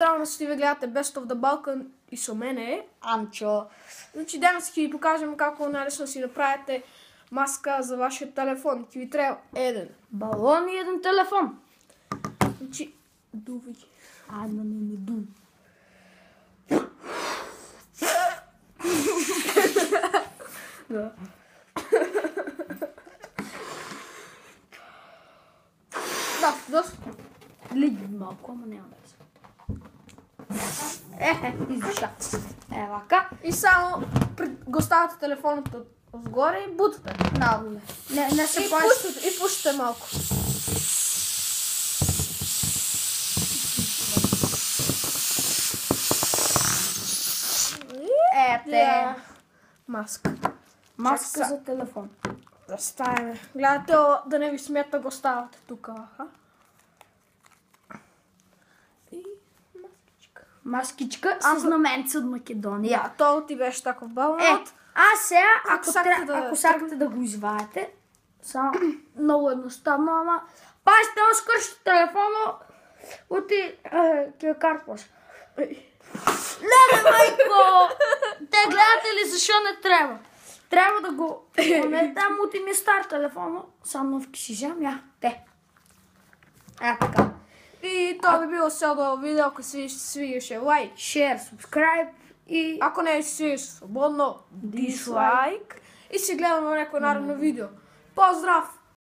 Здраво, ще ви гледате Best of the Balkan и со мене е Анчо. Значи денес ќе ви покажем како најлесно си направите маска за вашиот телефон. Ќе ви треба еден Балон и един телефон. Значи, дуви. Не ду. Да. Да, доста. Лиги малко, ама няма да се. Изуша. Вака. И само го ставате телефонот отгоре и бутате. Надоле. Не се И плаща. пуште, и пуште малко. Ете. Маска. Маска за телефон. Да ставиме. Гледате да не ви смета го ставате тук. И маскичка. Маскичка с знаменце от Македония. Да, то ти беше таков балонот. Сега, Ако ако сакате да го извадите, само много едноставно, ама пазите да скършите телефона, оти ке карпаш. Леле, майко! Те гледате ли защо не трябва? Трябва да го... Не дам оти ми стар телефона, само в кишижам, те. Така. И това би било цялото видео, ако си свигаше лайк. Share, subscribe и... Ако не си свигаш свободно, дизлайк. И си гледаме някое наредно видео. Поздрав!